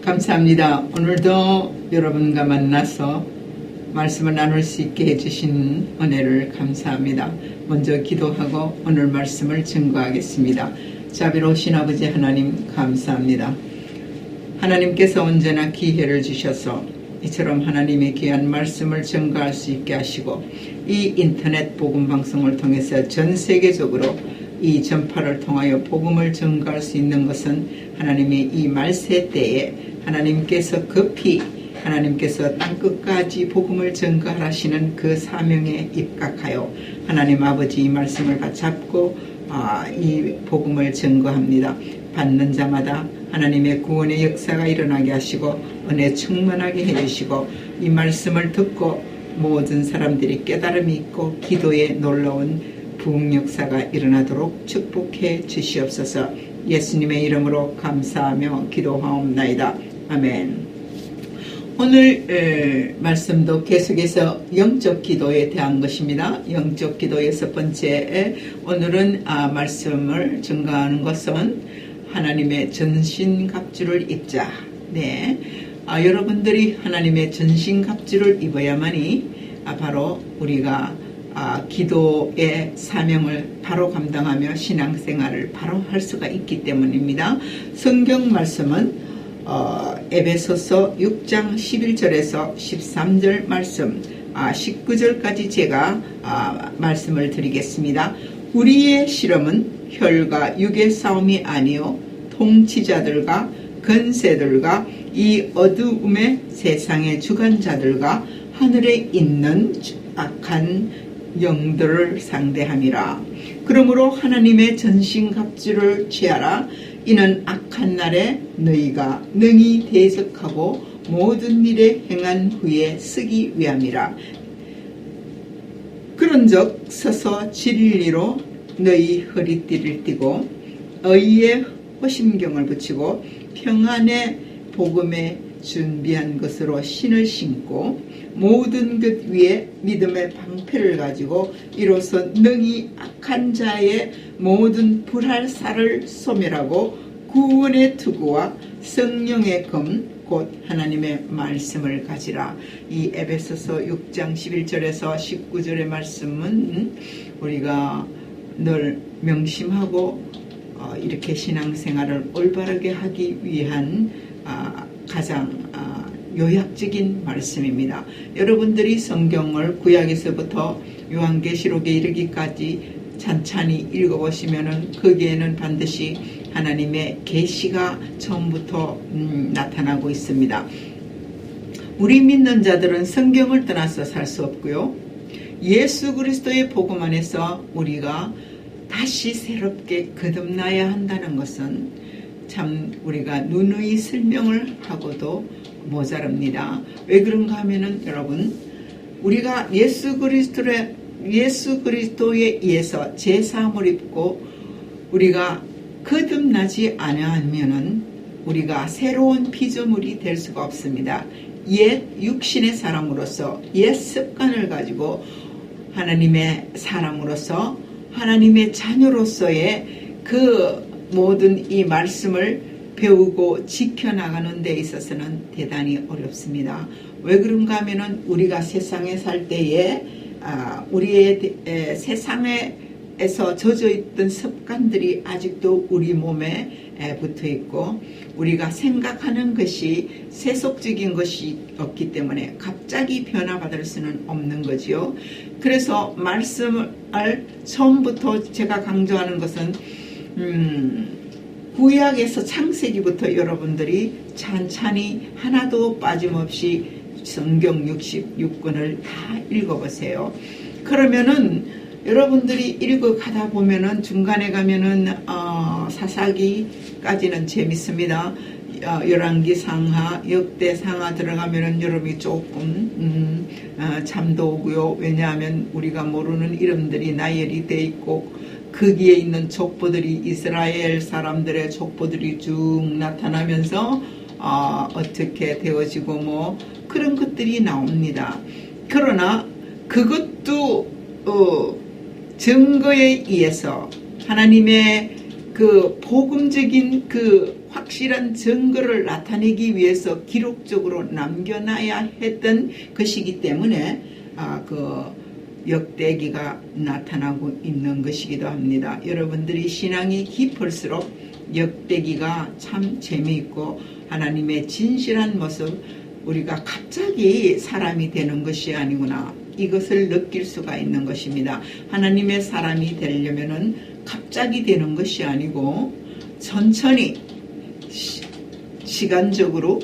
감사합니다. 오늘도 여러분과 만나서 말씀을 나눌 수 있게 해주신 은혜를 감사합니다. 먼저 기도하고 오늘 말씀을 증거하겠습니다. 자비로우신 아버지 하나님 감사합니다. 하나님께서 언제나 기회를 주셔서 이처럼 하나님의 귀한 말씀을 증거할 수 있게 하시고 이 인터넷 복음 방송을 통해서 전 세계적으로 이 전파를 통하여 복음을 증거할 수 있는 것은 하나님의 이 말세 때에 하나님께서 급히 하나님께서 땅끝까지 복음을 증거하시는 그 사명에 입각하여 하나님 아버지 이 말씀을 붙잡고 이 복음을 증거합니다. 받는 자마다 하나님의 구원의 역사가 일어나게 하시고 은혜 충만하게 해주시고 이 말씀을 듣고 모든 사람들이 깨달음이 있고 기도에 놀라운 부흥 역사가 일어나도록 축복해 주시옵소서. 예수님의 이름으로 감사하며 기도하옵나이다. 아멘. 오늘 말씀도 계속해서 영적 기도에 대한 것입니다. 영적 기도의 첫 번째, 오늘은 말씀을 증거하는 것은 하나님의 전신갑주를 입자. 네, 여러분들이 하나님의 전신갑주를 입어야만이 바로 우리가 기도의 사명을 바로 감당하며 신앙생활을 바로 할 수가 있기 때문입니다. 성경 말씀은 에베소서 6장 11절에서 13절 말씀 19절까지 제가 말씀을 드리겠습니다. 우리의 실험은 혈과 육의 싸움이 아니요 통치자들과 권세들과 이 어두움의 세상의 주관자들과 하늘에 있는 악한 영들을 상대함이라. 그러므로 하나님의 전신갑주를 취하라. 이는 악한 날에 너희가 능히 대적하고 모든 일에 행한 후에 쓰기 위함이라. 그런즉 서서 진리로 너희 허리띠를 띠고 의의 호심경을 붙이고 평안의 복음에 준비한 것으로 신을 신고 모든 것 위에 믿음의 방패를 가지고 이로써 능히 악한 자의 모든 불할사를 소멸하고 구원의 투구와 성령의 검 곧 하나님의 말씀을 가지라. 이 에베소서 6장 11절에서 19절의 말씀은 우리가 늘 명심하고 이렇게 신앙생활을 올바르게 하기 위한 가장 요약적인 말씀입니다. 여러분들이 성경을 구약에서부터 요한계시록에 이르기까지 찬찬히 읽어보시면은 거기에는 반드시 하나님의 계시가 처음부터 나타나고 있습니다. 우리 믿는 자들은 성경을 떠나서 살 수 없고요. 예수 그리스도의 복음 안에서 우리가 다시 새롭게 거듭나야 한다는 것은 참 우리가 누누이 설명을 하고도 모자랍니다. 왜 그런가 하면은 여러분, 우리가 예수 그리스도에 의해서 제사함을 입고 우리가 거듭나지 않으면은 우리가 새로운 피조물이 될 수가 없습니다. 옛 육신의 사람으로서 옛 습관을 가지고 하나님의 사람으로서 하나님의 자녀로서의 그 모든 이 말씀을 배우고 지켜나가는 데 있어서는 대단히 어렵습니다. 왜 그런가 하면은 우리가 세상에 살 때에 우리의 세상에서 젖어있던 습관들이 아직도 우리 몸에 붙어있고 우리가 생각하는 것이 세속적인 것이 없기 때문에 갑자기 변화받을 수는 없는 거지요. 그래서 말씀을 처음부터 제가 강조하는 것은 구약에서 창세기부터 여러분들이 찬찬히 하나도 빠짐없이 성경 66권을 다 읽어보세요. 그러면은 여러분들이 읽어가다 보면은 중간에 가면은 사사기까지는 재밌습니다. 열왕기 상하, 역대 상하 들어가면은 여러분이 조금 잠도 오고요. 왜냐하면 우리가 모르는 이름들이 나열이 돼 있고 거기에 있는 족보들이 이스라엘 사람들의 족보들이 쭉 나타나면서 어떻게 되어지고 뭐 그런 것들이 나옵니다. 그러나 그것도 증거에 의해서 하나님의 그 복음적인 그 확실한 증거를 나타내기 위해서 기록적으로 남겨놔야 했던 것이기 때문에 그 역대기가 나타나고 있는 것이기도 합니다. 여러분들이 신앙이 깊을수록 역대기가 참 재미있고 하나님의 진실한 모습, 우리가 갑자기 사람이 되는 것이 아니구나, 이것을 느낄 수가 있는 것입니다. 하나님의 사람이 되려면은 갑자기 되는 것이 아니고 천천히 시간적으로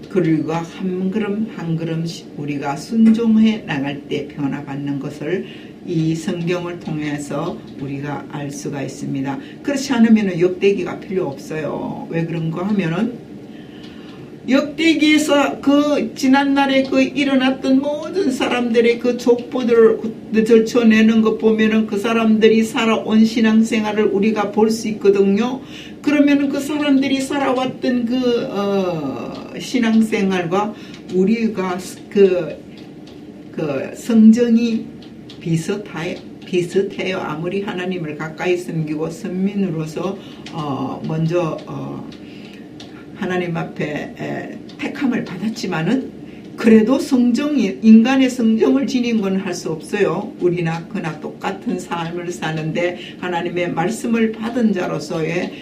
그리고 한 걸음 한 걸음 우리가 순종해 나갈 때 변화받는 것을 이 성경을 통해서 우리가 알 수가 있습니다. 그렇지 않으면 역대기가 필요 없어요. 왜 그런가 하면은 역대기에서 그 지난날에 그 일어났던 모든 사람들의 그 족보들을 들춰내는 것 보면은 그 사람들이 살아온 신앙생활을 우리가 볼 수 있거든요. 그러면은 그 사람들이 살아왔던 그 신앙생활과 우리가 그 성정이 비슷해요. 아무리 하나님을 가까이 섬기고 선민으로서 먼저 하나님 앞에 택함을 받았지만은 그래도 인간의 성정을 지닌 건 할 수 없어요. 우리나 그나 똑같은 삶을 사는데 하나님의 말씀을 받은 자로서의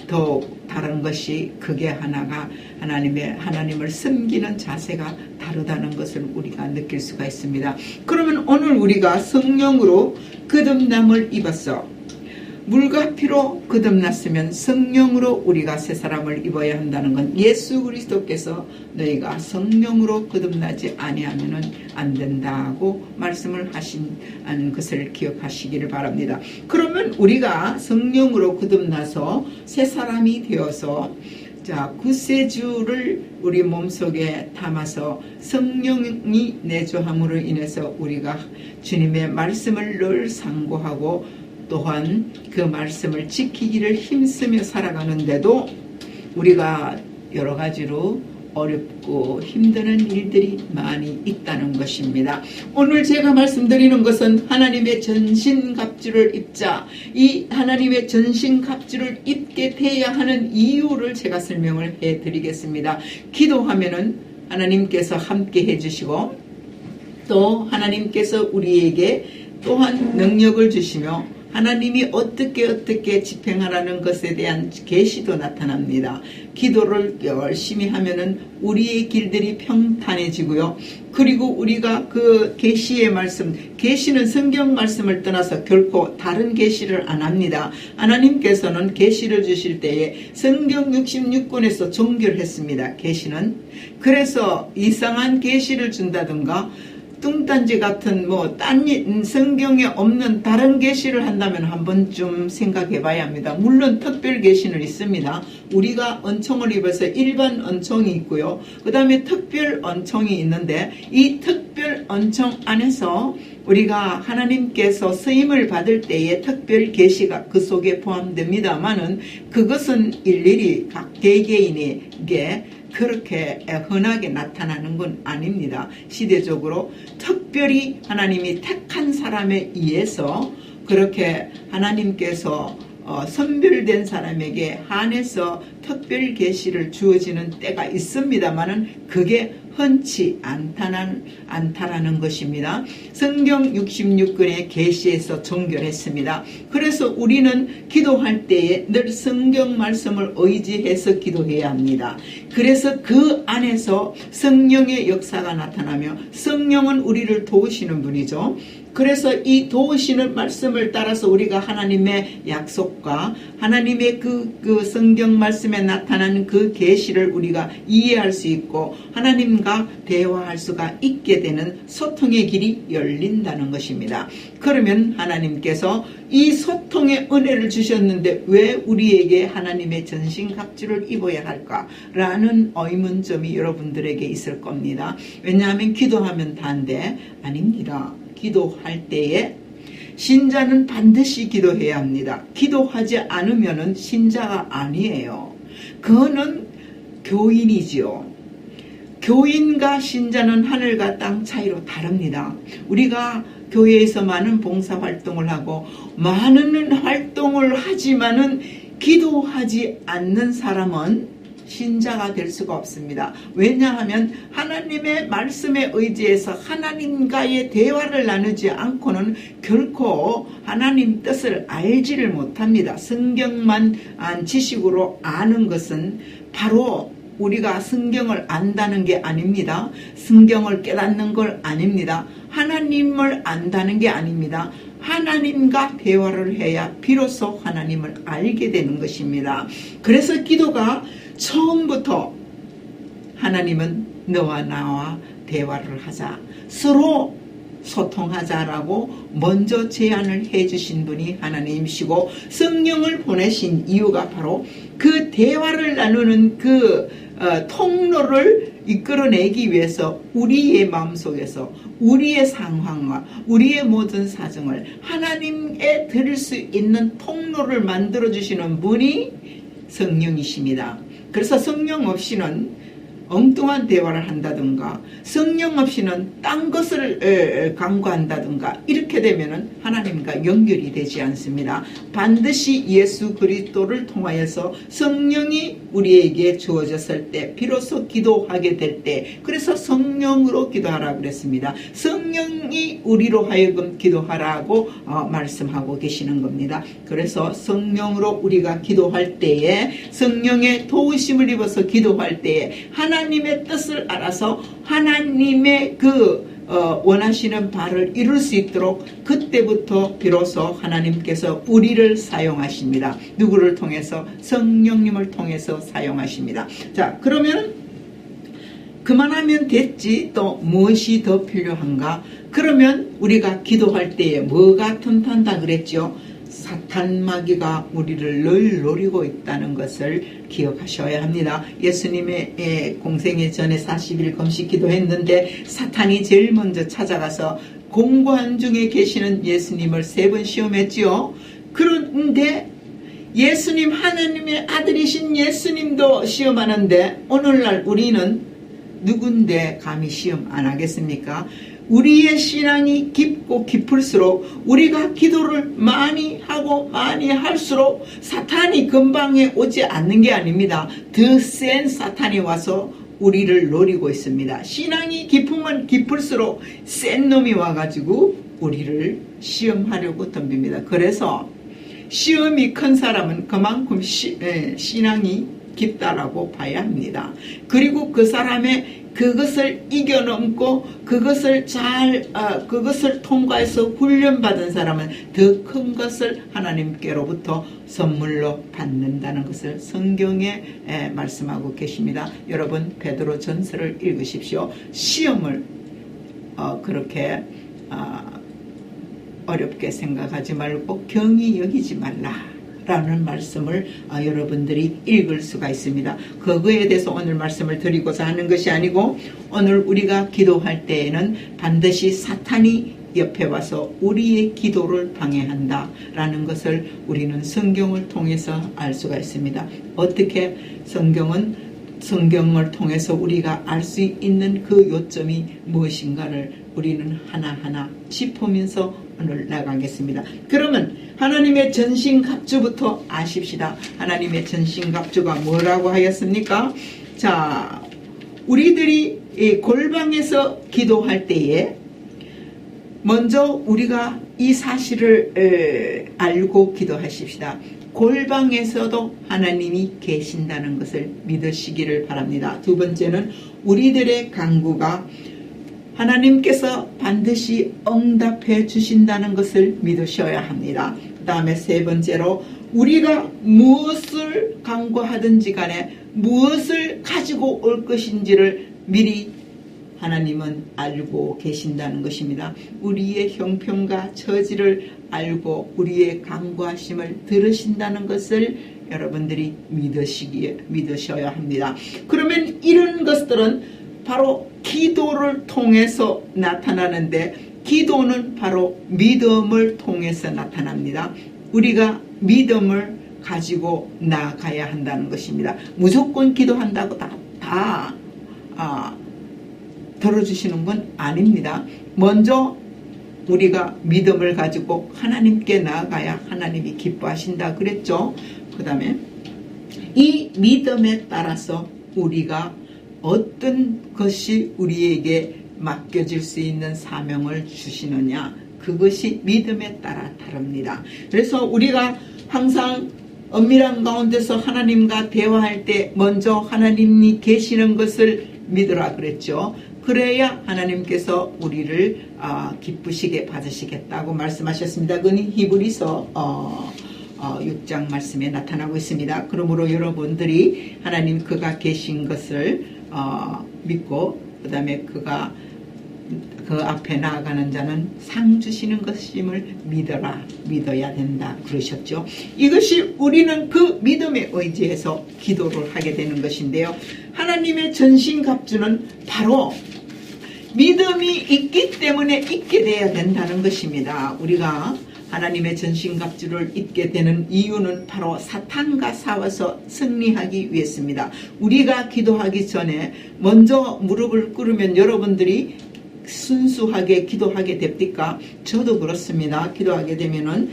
더욱 다른 것이, 그게 하나가 하나님을 섬기는 자세가 다르다는 것을 우리가 느낄 수가 있습니다. 그러면 오늘 우리가 성령으로 거듭남을 입었어. 물과 피로 거듭났으면 성령으로 우리가 새 사람을 입어야 한다는 건, 예수 그리스도께서 너희가 성령으로 거듭나지 아니하면 안 된다고 말씀을 하신 것을 기억하시기를 바랍니다. 그러면 우리가 성령으로 거듭나서 새 사람이 되어서 구세주를 우리 몸속에 담아서 성령이 내주함으로 인해서 우리가 주님의 말씀을 늘 상고하고 또한 그 말씀을 지키기를 힘쓰며 살아가는데도 우리가 여러 가지로 어렵고 힘드는 일들이 많이 있다는 것입니다. 오늘 제가 말씀드리는 것은 하나님의 전신갑주를 입자, 이 하나님의 전신갑주를 입게 돼야 하는 이유를 제가 설명을 해드리겠습니다. 기도하면은 하나님께서 함께 해주시고 또 하나님께서 우리에게 또한 능력을 주시며 하나님이 어떻게 집행하라는 것에 대한 계시도 나타납니다. 기도를 열심히 하면은 우리의 길들이 평탄해지고요. 그리고 우리가 그 계시의 말씀, 계시는 성경 말씀을 떠나서 결코 다른 계시를 안 합니다. 하나님께서는 계시를 주실 때에 성경 66권에서 종결했습니다. 계시는. 그래서 이상한 계시를 준다든가 뚱딴지 같은 딴 성경에 없는 다른 계시를 한다면 한 번쯤 생각해 봐야 합니다. 물론 특별 계시는 있습니다. 우리가 은총을 입어서 일반 은총이 있고요. 그 다음에 특별 은총이 있는데 이 특별 은총 안에서 우리가 하나님께서 쓰임을 받을 때에 특별 계시가 그 속에 포함됩니다만은 그것은 일일이 각 개개인에게 그렇게 흔하게 나타나는 건 아닙니다. 시대적으로 특별히 하나님이 택한 사람에 의해서 그렇게 하나님께서 선별된 사람에게 한해서 특별 계시를 주어지는 때가 있습니다만은 그게 흔치 않다라는 것입니다. 성경 66권의 계시에서 종결했습니다. 그래서 우리는 기도할 때에 늘 성경 말씀을 의지해서 기도해야 합니다. 그래서 그 안에서 성령의 역사가 나타나며 성령은 우리를 도우시는 분이죠. 그래서 이 도우시는 말씀을 따라서 우리가 하나님의 약속과 하나님의 그 성경 말씀에 나타나는 그 계시를 우리가 이해할 수 있고 하나님과 대화할 수가 있게 되는 소통의 길이 열린다는 것입니다. 그러면 하나님께서 이 소통의 은혜를 주셨는데 왜 우리에게 하나님의 전신갑주를 입어야 할까라는 의문점이 여러분들에게 있을 겁니다. 왜냐하면 기도하면 다인데 아닙니다. 기도할 때에 신자는 반드시 기도해야 합니다. 기도하지 않으면 신자가 아니에요. 그거는 교인이지요. 교인과 신자는 하늘과 땅 차이로 다릅니다. 우리가 교회에서 많은 봉사활동을 하고 많은 활동을 하지만은 기도하지 않는 사람은 신자가 될 수가 없습니다. 왜냐하면 하나님의 말씀에 의지해서 하나님과의 대화를 나누지 않고는 결코 하나님 뜻을 알지를 못합니다. 성경만 지식으로 아는 것은 바로 우리가 성경을 안다는 게 아닙니다. 성경을 깨닫는 걸 아닙니다. 하나님을 안다는 게 아닙니다. 하나님과 대화를 해야 비로소 하나님을 알게 되는 것입니다. 그래서 기도가 처음부터 하나님은 너와 나와 대화를 하자, 서로 소통하자라고 먼저 제안을 해주신 분이 하나님이시고, 성령을 보내신 이유가 바로 그 대화를 나누는 그 통로를 이끌어내기 위해서 우리의 마음속에서 우리의 상황과 우리의 모든 사정을 하나님께 드릴 수 있는 통로를 만들어주시는 분이 성령이십니다. 그래서 성령 없이는 엉뚱한 대화를 한다든가, 성령 없이는 딴 것을 강구한다든가, 이렇게 되면 하나님과 연결이 되지 않습니다. 반드시 예수 그리스도를 통하여서 성령이 우리에게 주어졌을 때 비로소 기도하게 될 때, 그래서 성령으로 기도하라고 그랬습니다. 성령이 우리로 하여금 기도하라고 말씀하고 계시는 겁니다. 그래서 성령으로 우리가 기도할 때에, 성령의 도우심을 입어서 기도할 때에 하나님의 뜻을 알아서 하나님의 원하시는 바를 이룰 수 있도록 그때부터 비로소 하나님께서 우리를 사용하십니다. 누구를 통해서? 성령님을 통해서 사용하십니다. 자, 그러면 그만하면 됐지, 또 무엇이 더 필요한가? 그러면 우리가 기도할 때에 뭐가 틈탄다 그랬죠? 사탄 마귀가 우리를 늘 노리고 있다는 것을 기억하셔야 합니다. 예수님의 공생애 전에 40일 금식 기도했는데 사탄이 제일 먼저 찾아가서 공고한 중에 계시는 예수님을 3번 시험했지요. 그런데 예수님, 하나님의 아들이신 예수님도 시험하는데 오늘날 우리는 누군데 감히 시험 안 하겠습니까? 우리의 신앙이 깊고 깊을수록, 우리가 기도를 많이 하고 많이 할수록 사탄이 근방에 오지 않는 게 아닙니다. 더 센 사탄이 와서 우리를 노리고 있습니다. 신앙이 깊으면 깊을수록 센 놈이 와가지고 우리를 시험하려고 덤빕니다. 그래서 시험이 큰 사람은 그만큼 신앙이 깊다라고 봐야 합니다. 그리고 그 사람의 그것을 이겨넘고 그것을 그것을 통과해서 훈련받은 사람은 더 큰 것을 하나님께로부터 선물로 받는다는 것을 성경에 말씀하고 계십니다. 여러분, 베드로 전서를 읽으십시오. 시험을 그렇게 어렵게 생각하지 말고 경히 여기지 말라 라는 말씀을 여러분들이 읽을 수가 있습니다. 그거에 대해서 오늘 말씀을 드리고자 하는 것이 아니고, 오늘 우리가 기도할 때에는 반드시 사탄이 옆에 와서 우리의 기도를 방해한다 라는 것을 우리는 성경을 통해서 알 수가 있습니다. 어떻게? 성경을 통해서 우리가 알 수 있는 그 요점이 무엇인가를 우리는 하나하나 짚으면서 오늘 나가겠습니다. 그러면 하나님의 전신갑주부터 아십시다. 하나님의 전신갑주가 뭐라고 하였습니까? 자, 우리들이 이 골방에서 기도할 때에 먼저 우리가 이 사실을 알고 기도하십시다. 골방에서도 하나님이 계신다는 것을 믿으시기를 바랍니다. 두 번째는 우리들의 간구가 하나님께서 반드시 응답해 주신다는 것을 믿으셔야 합니다. 그 다음에 세 번째로 우리가 무엇을 간구하든지 간에 무엇을 가지고 올 것인지를 미리 하나님은 알고 계신다는 것입니다. 우리의 형편과 처지를 알고 우리의 간구하심을 들으신다는 것을 여러분들이 믿으셔야 합니다. 그러면 이런 것들은 바로 기도를 통해서 나타나는데, 기도는 바로 믿음을 통해서 나타납니다. 우리가 믿음을 가지고 나아가야 한다는 것입니다. 무조건 기도한다고 다 들어주시는 건 아닙니다. 먼저 우리가 믿음을 가지고 하나님께 나아가야 하나님이 기뻐하신다 그랬죠. 그 다음에 이 믿음에 따라서 우리가 어떤 것이 우리에게 맡겨질 수 있는 사명을 주시느냐, 그것이 믿음에 따라 다릅니다. 그래서 우리가 항상 엄밀한 가운데서 하나님과 대화할 때 먼저 하나님이 계시는 것을 믿으라 그랬죠. 그래야 하나님께서 우리를 기쁘시게 받으시겠다고 말씀하셨습니다. 그건 히브리서 6장 말씀에 나타나고 있습니다. 그러므로 여러분들이 하나님 그가 계신 것을 믿고 그 다음에 그가 그 앞에 나아가는 자는 상 주시는 것임을 믿어야 된다 그러셨죠. 이것이 우리는 그 믿음에 의지해서 기도를 하게 되는 것인데요. 하나님의 전신갑주는 바로 믿음이 있기 때문에 있게 돼야 된다는 것입니다. 우리가 하나님의 전신갑주를 입게 되는 이유는 바로 사탄과 싸워서 승리하기 위해서입니다. 우리가 기도하기 전에 먼저 무릎을 꿇으면 여러분들이 순수하게 기도하게 됩니까? 저도 그렇습니다. 기도하게 되면은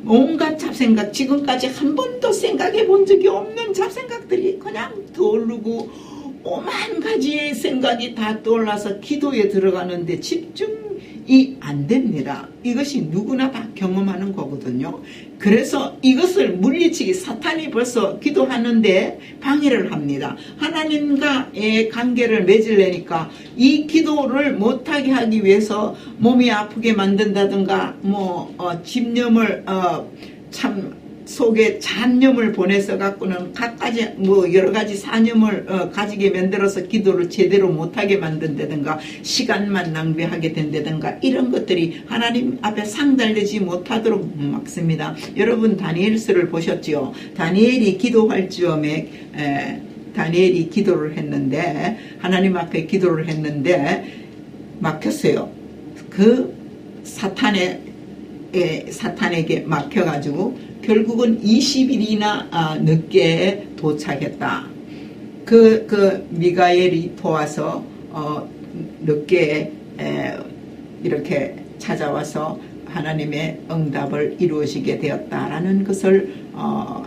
온갖 잡생각, 지금까지 한 번도 생각해 본 적이 없는 잡생각들이 그냥 떠오르고 오만 가지의 생각이 다 떠올라서 기도에 들어가는데 집중이 안 됩니다. 이것이 누구나 다 경험하는 거거든요. 그래서 이것을 물리치기, 사탄이 벌써 기도하는데 방해를 합니다. 하나님과의 관계를 맺으려니까 이 기도를 못하게 하기 위해서 몸이 아프게 만든다든가 집념을 속에 잔념을 보내서 갖고는 각가지 여러 가지 사념을 가지게 만들어서 기도를 제대로 못하게 만든다든가 시간만 낭비하게 된다든가 이런 것들이 하나님 앞에 상달되지 못하도록 막습니다. 여러분 다니엘서를 보셨죠? 다니엘이 기도할 즈음에 다니엘이 기도를 했는데 하나님 앞에 기도를 했는데 막혔어요. 그 사탄에게 막혀가지고 결국은 20일이나 늦게 도착했다. 그 미가엘이 도와서 늦게 이렇게 찾아와서 하나님의 응답을 이루어지게 되었다라는 것을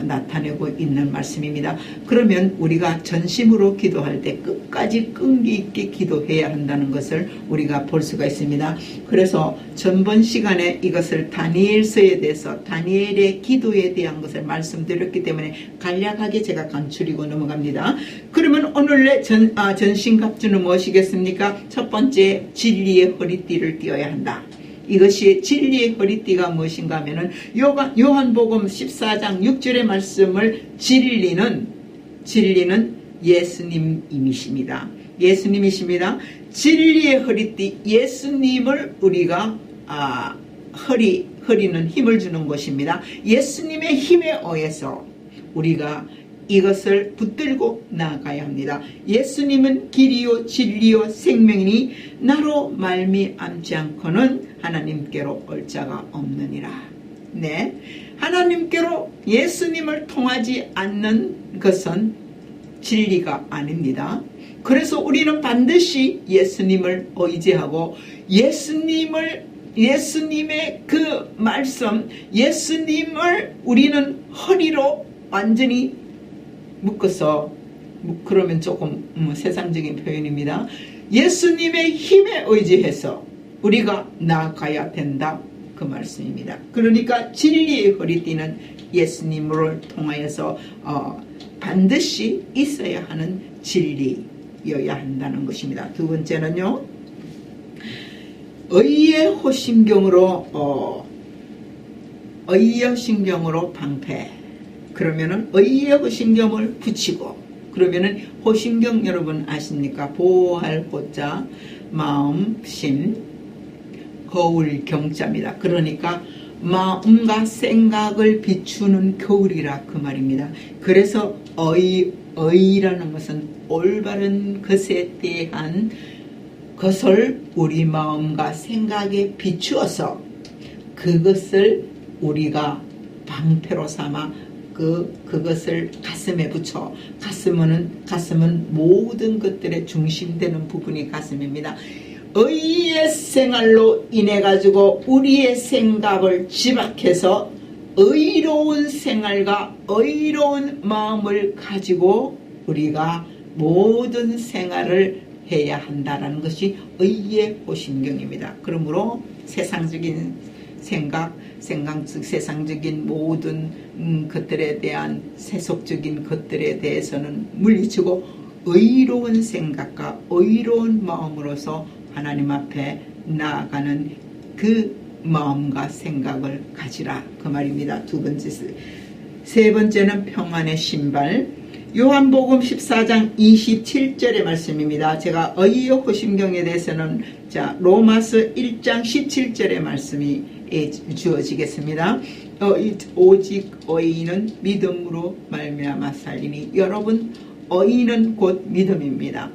나타내고 있는 말씀입니다. 그러면 우리가 전심으로 기도할 때 끝까지 끈기 있게 기도해야 한다는 것을 우리가 볼 수가 있습니다. 그래서 전번 시간에 이것을 다니엘서에 대해서 다니엘의 기도에 대한 것을 말씀드렸기 때문에 간략하게 제가 간추리고 넘어갑니다. 그러면 오늘의 전신갑주는 무엇이겠습니까? 첫 번째, 진리의 허리띠를 띄어야 한다. 이것이 진리의 허리띠가 무엇인가 하면은 요한복음 14장 6절의 말씀을 진리는 예수님이십니다. 예수님이십니다. 진리의 허리띠, 예수님을 우리가 허리는 힘을 주는 것입니다. 예수님의 힘에 의해서 우리가 이것을 붙들고 나아가야 합니다. 예수님은 길이요 진리요 생명이니 나로 말미암지 않고는 하나님께로 올 자가 없느니라. 네, 하나님께로 예수님을 통하지 않는 것은 진리가 아닙니다. 그래서 우리는 반드시 예수님을 의지하고 예수님의 그 말씀, 예수님을 우리는 허리로 완전히 묶어서, 그러면 조금 세상적인 표현입니다. 예수님의 힘에 의지해서 우리가 나아가야 된다, 그 말씀입니다. 그러니까 진리의 허리띠는 예수님을 통하여서 반드시 있어야 하는 진리여야 한다는 것입니다. 두 번째는요, 의의 호심경으로 방패. 그러면은 의의 호심경을 붙이고, 그러면은 호심경 여러분 아십니까? 보호할 호자, 마음, 심, 거울 경자입니다. 그러니까 마음과 생각을 비추는 거울이라 그 말입니다. 그래서 의라는 것은 올바른 것에 대한 것을 우리 마음과 생각에 비추어서 그것을 우리가 방패로 삼아 그것을 가슴에 붙여, 가슴은 모든 것들의 중심되는 부분이 가슴입니다. 의의 생활로 인해 가지고 우리의 생각을 집약해서 의로운 생활과 의로운 마음을 가지고 우리가 모든 생활을 해야 한다는 것이 의의 호심경입니다. 그러므로 세상적인 생각, 세상적인 모든 것들에 대한 세속적인 것들에 대해서는 물리치고 의로운 생각과 의로운 마음으로서 하나님 앞에 나아가는 그 마음과 생각을 가지라, 그 말입니다. 두 번째. 세 번째는 평안의 신발. 요한복음 14장 27절의 말씀입니다. 제가 의의 호심경에 대해서는 로마서 1장 17절의 말씀이 주어지겠습니다. 오직 의인은 믿음으로 말미암아 살리니. 여러분, 의인은 곧 믿음입니다.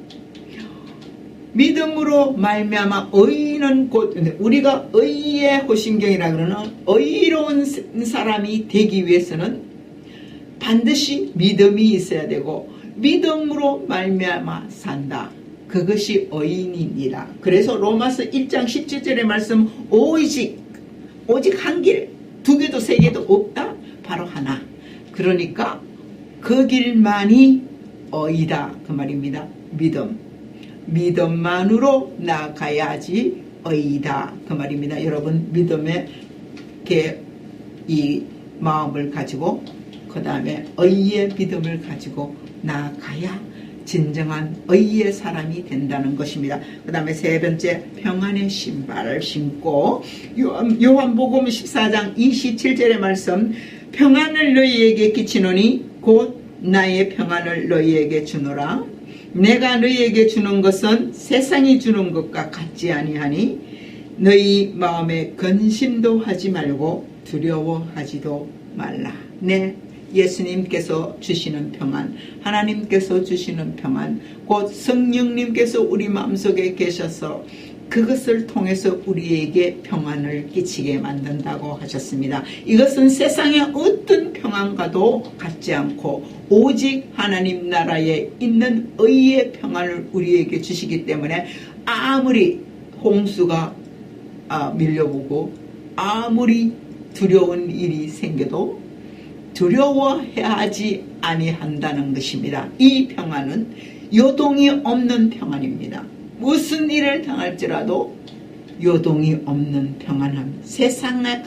믿음으로 말미암아 의인은 곧, 우리가 의의 호심경이라 그러는 의로운 사람이 되기 위해서는 반드시 믿음이 있어야 되고 믿음으로 말미암아 산다. 그것이 의인입니다. 그래서 로마서 1장 17절의 말씀, 오직 한 길, 두 개도 세 개도 없다. 바로 하나. 그러니까 그 길만이 의이다, 그 말입니다. 믿음만으로 나아가야지 의이다, 그 말입니다. 여러분, 믿음의 이 마음을 가지고 그 다음에 의의 믿음을 가지고 나아가야 진정한 의의 사람이 된다는 것입니다. 그 다음에 세 번째, 평안의 신발을 신고, 요한복음 14장 27절의 말씀, 평안을 너희에게 끼치노니 곧 나의 평안을 너희에게 주노라. 내가 너희에게 주는 것은 세상이 주는 것과 같지 아니하니 너희 마음에 근심도 하지 말고 두려워하지도 말라. 네, 예수님께서 주시는 평안, 하나님께서 주시는 평안, 곧 성령님께서 우리 마음속에 계셔서 그것을 통해서 우리에게 평안을 끼치게 만든다고 하셨습니다. 이것은 세상의 어떤 평안과도 같지 않고 오직 하나님 나라에 있는 의의 평안을 우리에게 주시기 때문에 아무리 홍수가 밀려오고 아무리 두려운 일이 생겨도 두려워하지 아니한다는 것입니다. 이 평안은 요동이 없는 평안입니다. 무슨 일을 당할지라도 요동이 없는 평안함, 세상에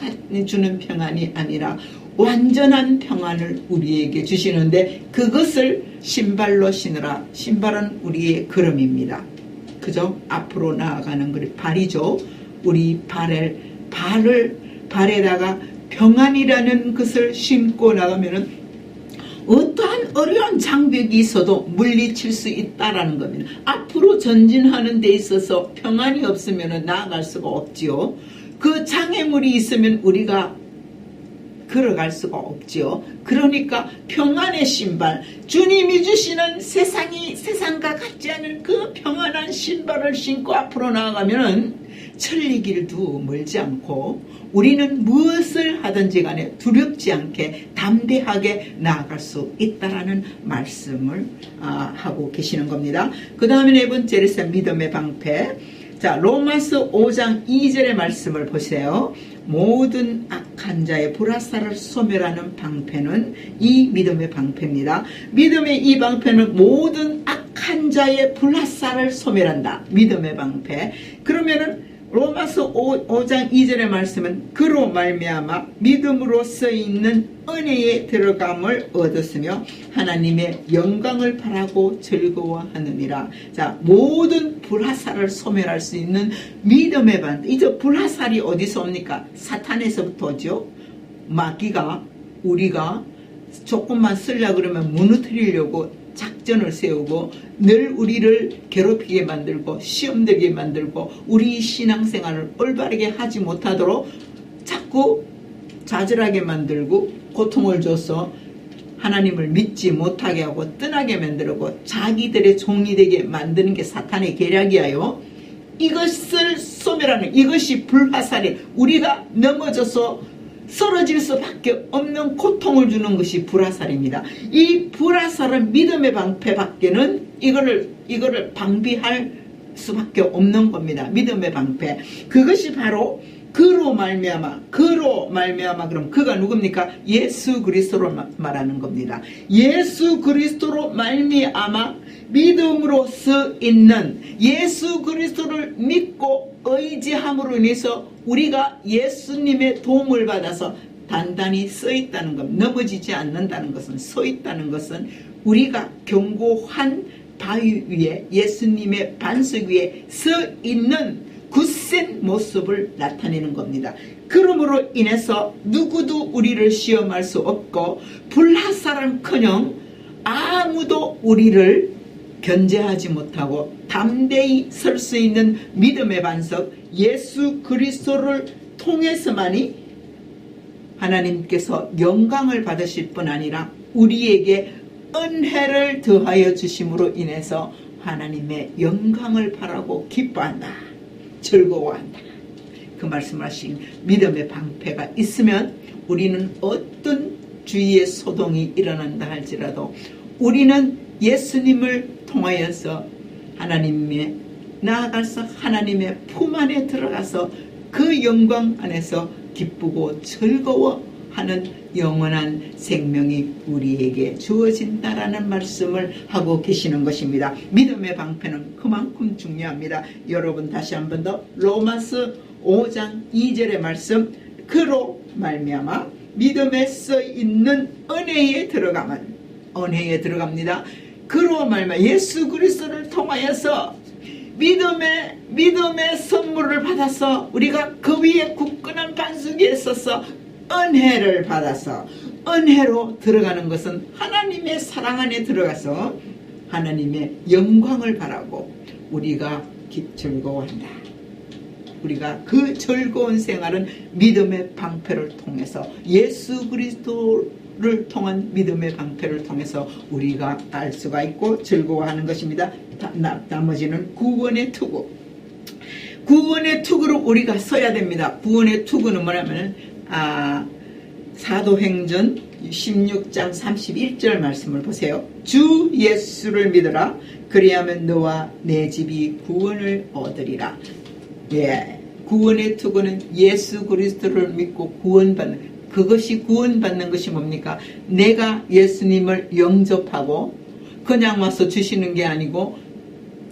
주는 평안이 아니라 완전한 평안을 우리에게 주시는데 그것을 신발로 신으라. 신발은 우리의 걸음입니다. 그죠? 앞으로 나아가는 발이죠. 우리 발에다가 평안이라는 것을 신고 나가면은 어떠한 어려운 장벽이 있어도 물리칠 수 있다라는 겁니다. 앞으로 전진하는 데 있어서 평안이 없으면 나아갈 수가 없지요. 그 장애물이 있으면 우리가 걸어갈 수가 없지요. 그러니까 평안의 신발, 주님이 주시는 세상과 같지 않은 그 평안한 신발을 신고 앞으로 나아가면은 천리길도 멀지 않고 우리는 무엇을 하든지 간에 두렵지 않게 담대하게 나아갈 수 있다라는 말씀을 하고 계시는 겁니다. 그 다음에 네 번째로 믿음의 방패. 자, 로마서 5장 2절의 말씀을 보세요. 모든 악한 자의 불화살을 소멸하는 방패는 이 믿음의 방패입니다. 믿음의 이 방패는 모든 악한 자의 불화살을 소멸한다. 믿음의 방패. 그러면은 로마서 5장 2절의 말씀은 그로 말미암아 믿음으로 쓰여있는 은혜에 들어감을 얻었으며 하나님의 영광을 바라고 즐거워하느니라. 자, 모든 불화살을 소멸할 수 있는 믿음의 방패. 이제 불화살이 어디서 옵니까? 사탄에서부터 오죠. 마귀가 우리가 조금만 쓰려고 그러면 무너뜨리려고 작전을 세우고 늘 우리를 괴롭히게 만들고 시험 들게 만들고 우리 신앙생활을 올바르게 하지 못하도록 자꾸 좌절하게 만들고 고통을 줘서 하나님을 믿지 못하게 하고 떠나게 만들고 자기들의 종이 되게 만드는 게 사탄의 계략이에요. 이것을 소멸하는, 이것이 불화살이, 우리가 넘어져서 쓰러질 수밖에 없는 고통을 주는 것이 불화살입니다. 이 불화살은 믿음의 방패밖에는 이거를 방비할 수밖에 없는 겁니다. 믿음의 방패. 그것이 바로 그로 말미암아 그럼 그가 누굽니까? 예수 그리스도로 말하는 겁니다. 예수 그리스도로 말미암아 믿음으로서 있는, 예수 그리스도를 믿고 의지함으로 인해서 우리가 예수님의 도움을 받아서 단단히 서 있다는 것, 넘어지지 않는다는 것은, 서 있다는 것은 우리가 견고한 바위 위에, 예수님의 반석 위에 서 있는 굳센 모습을 나타내는 겁니다. 그러므로 인해서 누구도 우리를 시험할 수 없고 불화살은커녕 아무도 우리를 견제하지 못하고 담대히 설 수 있는 믿음의 반석 예수 그리스도를 통해서만이 하나님께서 영광을 받으실 뿐 아니라 우리에게 은혜를 더하여 주심으로 인해서 하나님의 영광을 바라고 기뻐한다, 즐거워한다. 그 말씀을 하신 믿음의 방패가 있으면 우리는 어떤 주위의 소동이 일어난다 할지라도 우리는 예수님을 통하여서 하나님의 나아가서 하나님의 품 안에 들어가서 그 영광 안에서 기쁘고 즐거워하는 영원한 생명이 우리에게 주어진다라는 말씀을 하고 계시는 것입니다. 믿음의 방패는 그만큼 중요합니다. 여러분 다시 한 번 더 로마서 5장 2절의 말씀, 그로 말미암아 믿음에 써 있는 은혜에 들어가면, 은혜에 들어갑니다. 그로 말미암아 예수 그리스도를 통하여서 믿음의 선물을 받아서 우리가 그 위에 굳건한 반석 위에 서서 은혜를 받아서 은혜로 들어가는 것은 하나님의 사랑 안에 들어가서 하나님의 영광을 바라고 우리가 즐거워한다. 우리가 그 즐거운 생활은 믿음의 방패를 통해서, 예수 그리스도를 통한 믿음의 방패를 통해서 우리가 알 수가 있고 즐거워하는 것입니다. 나머지는 구원의 투구. 구원의 투구로 우리가 서야 됩니다. 구원의 투구는 뭐냐면 사도행전 16장 31절 말씀을 보세요. 주 예수를 믿으라. 그리하면 너와 내 집이 구원을 얻으리라. 예, 구원의 투구는 예수 그리스도를 믿고 구원받는, 그것이 구원받는 것이 뭡니까? 내가 예수님을 영접하고 그냥 와서 주시는 게 아니고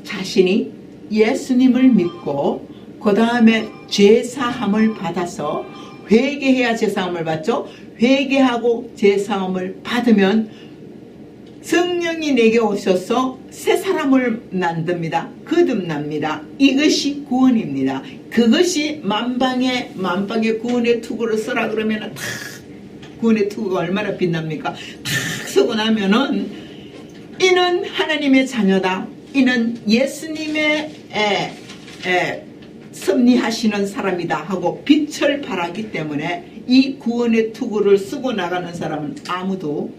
자신이 예수님을 믿고 그 다음에 죄사함을 받아서, 회개해야 죄사함을 받죠. 회개하고 죄사함을 받으면 성령이 내게 오셔서 새 사람을 만듭니다. 거듭납니다. 이것이 구원입니다. 그것이 만방의 구원의 투구를 쓰라 그러면 탁, 구원의 투구가 얼마나 빛납니까? 탁 쓰고 나면은 이는 하나님의 자녀다. 이는 예수님의 섭리하시는 사람이다 하고 빛을 발하기 때문에 이 구원의 투구를 쓰고 나가는 사람은 아무도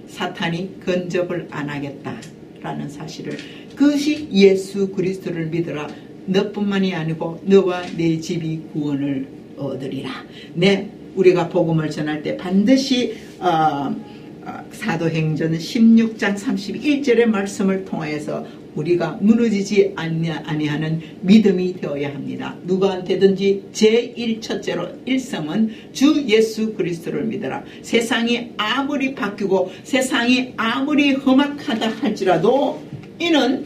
사탄이 근접을 안 하겠다라는 사실을, 그것이 예수 그리스도를 믿으라. 너뿐만이 아니고 너와 내 집이 구원을 얻으리라. 네, 우리가 복음을 전할 때 반드시 사도행전 16장 31절의 말씀을 통해서 우리가 무너지지 아니하는 믿음이 되어야 합니다. 누구한테든지 제1첫째로 일성은 주 예수 그리스도를 믿어라. 세상이 아무리 바뀌고 세상이 아무리 험악하다 할지라도 이는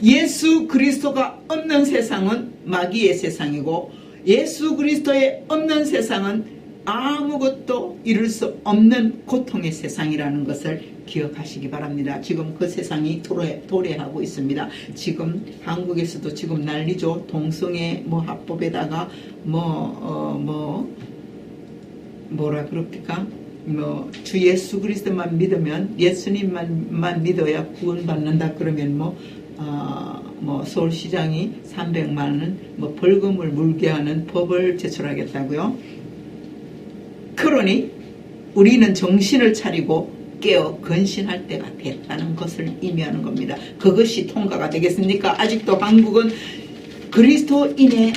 예수 그리스도가 없는 세상은 마귀의 세상이고 예수 그리스도의 없는 세상은 아무것도 이룰 수 없는 고통의 세상이라는 것을 기억하시기 바랍니다. 지금 그 세상이 도래하고 있습니다. 지금 한국에서도 지금 난리죠. 동성애 합법에다가 뭐라 그럽니까? 주 예수 그리스도만 믿으면, 예수님만 믿어야 구원받는다 그러면 서울시장이 300만 원 벌금을 물게 하는 법을 제출하겠다고요. 그러니 우리는 정신을 차리고 깨어 근신할 때가 됐다는 것을 의미하는 겁니다. 그것이 통과가 되겠습니까? 아직도 한국은 그리스도인의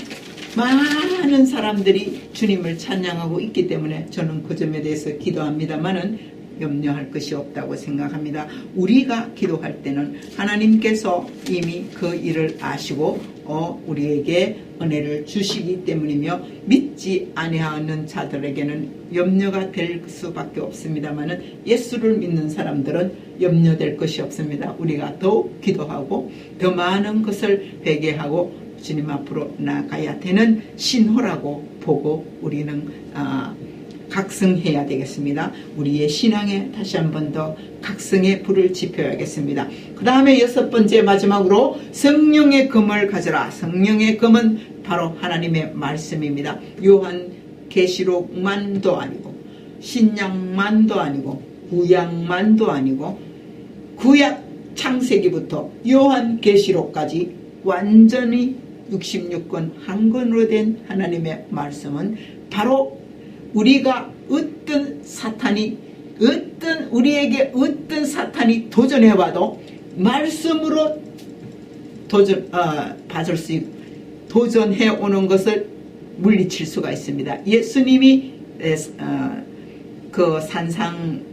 많은 사람들이 주님을 찬양하고 있기 때문에 저는 그 점에 대해서 기도합니다만은 염려할 것이 없다고 생각합니다. 우리가 기도할 때는 하나님께서 이미 그 일을 아시고 우리에게 은혜를 주시기 때문이며 믿지 아니하는 자들에게는 염려가 될 수밖에 없습니다만은 예수를 믿는 사람들은 염려될 것이 없습니다. 우리가 더욱 기도하고 더 많은 것을 회개하고 주님 앞으로 나가야 되는 신호라고 보고 우리는 각성해야 되겠습니다. 우리의 신앙에 다시 한 번 더 각성의 불을 지펴야겠습니다. 그 다음에 6번째 마지막으로 성령의 검을 가져라. 성령의 검은 바로 하나님의 말씀입니다. 요한 계시록만도 아니고 신약만도 아니고 구약만도 아니고 구약 창세기부터 요한 계시록까지 완전히 66권 한 권으로 된 하나님의 말씀은 바로 우리가 우리에게 어떤 사탄이 도전해와도 말씀으로 도전해 오는 것을 물리칠 수가 있습니다. 예수님이 그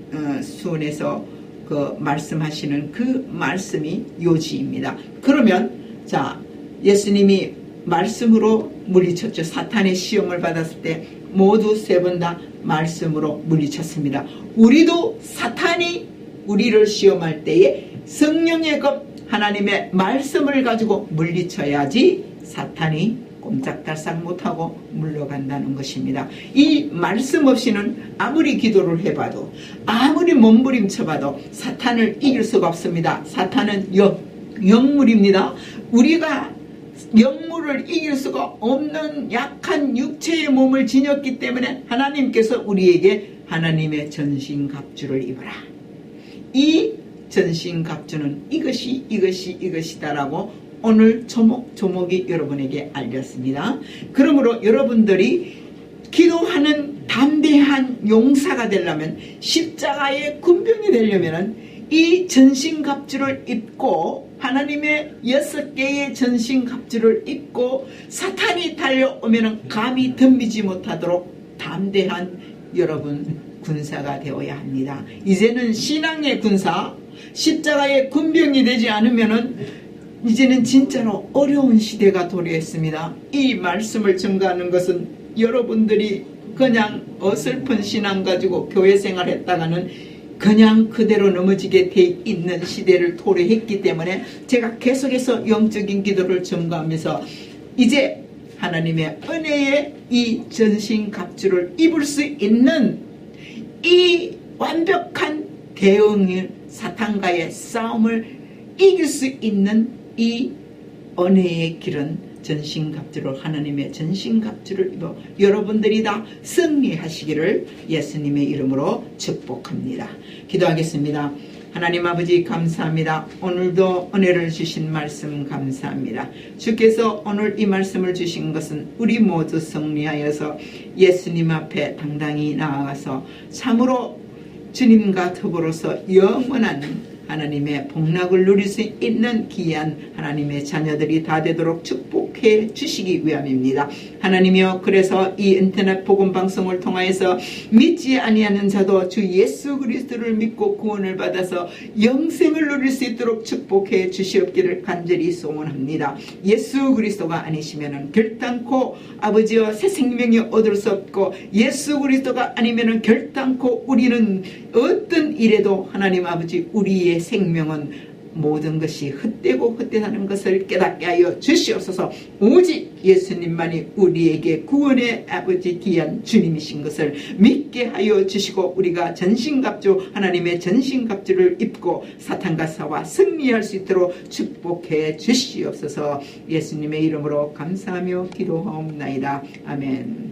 산상수훈에서 말씀하시는 그 말씀이 요지입니다. 그러면 예수님이 말씀으로 물리쳤죠. 사탄의 시험을 받았을 때 모두 3번 다 말씀으로 물리쳤습니다. 우리도 사탄이 우리를 시험할 때에 성령의 검 하나님의 말씀을 가지고 물리쳐야지 사탄이 꼼짝달싹 못하고 물러간다는 것입니다. 이 말씀 없이는 아무리 기도를 해봐도 아무리 몸부림쳐봐도 사탄을 이길 수가 없습니다. 사탄은 영물입니다. 우리가 영물을 이길 수가 없는 약한 육체의 몸을 지녔기 때문에 하나님께서 우리에게 하나님의 전신갑주를 입어라. 이 전신갑주는 이것이다라고 오늘 조목조목이 여러분에게 알렸습니다. 그러므로 여러분들이 기도하는 담대한 용사가 되려면, 십자가의 군병이 되려면 이 전신갑주를 입고, 하나님의 6개의 전신갑주를 입고 사탄이 달려오면 감히 덤비지 못하도록 담대한 여러분 군사가 되어야 합니다. 이제는 신앙의 군사, 십자가의 군병이 되지 않으면 이제는 진짜로 어려운 시대가 도래했습니다. 이 말씀을 증거하는 것은 여러분들이 그냥 어설픈 신앙 가지고 교회 생활했다가는 그냥 그대로 넘어지게 돼 있는 시대를 도래했기 때문에 제가 계속해서 영적인 기도를 증거하면서 이제 하나님의 은혜의 이 전신갑주를 입을 수 있는 이 완벽한 대응을, 사탄과의 싸움을 이길 수 있는 이 은혜의 길은 전신갑주를, 하나님의 전신갑주를 입어 여러분들이 다 승리하시기를 예수님의 이름으로 축복합니다. 기도하겠습니다. 하나님 아버지 감사합니다. 오늘도 은혜를 주신 말씀 감사합니다. 주께서 오늘 이 말씀을 주신 것은 우리 모두 승리하여서 예수님 앞에 당당히 나아가서 참으로 주님과 더불어서 영원한 하나님의 복락을 누릴 수 있는 귀한 하나님의 자녀들이 다 되도록 축복해 주시기 위함입니다. 하나님이여, 그래서 이 인터넷 복음 방송을 통하여서 믿지 아니하는 자도 주 예수 그리스도를 믿고 구원을 받아서 영생을 누릴 수 있도록 축복해 주시옵기를 간절히 소원합니다. 예수 그리스도가 아니시면은 결단코 아버지여 새 생명이 얻을 수 없고, 예수 그리스도가 아니면은 결단코 우리는 어떤 일에도 하나님 아버지 우리의 생명은 모든 것이 헛되고 헛되다는 것을 깨닫게 하여 주시옵소서. 오직 예수님만이 우리에게 구원의 아버지 귀한 주님이신 것을 믿게 하여 주시고, 우리가 전신갑주, 하나님의 전신갑주를 입고 사탄과 싸워 승리할 수 있도록 축복해 주시옵소서. 예수님의 이름으로 감사하며 기도하옵나이다. 아멘.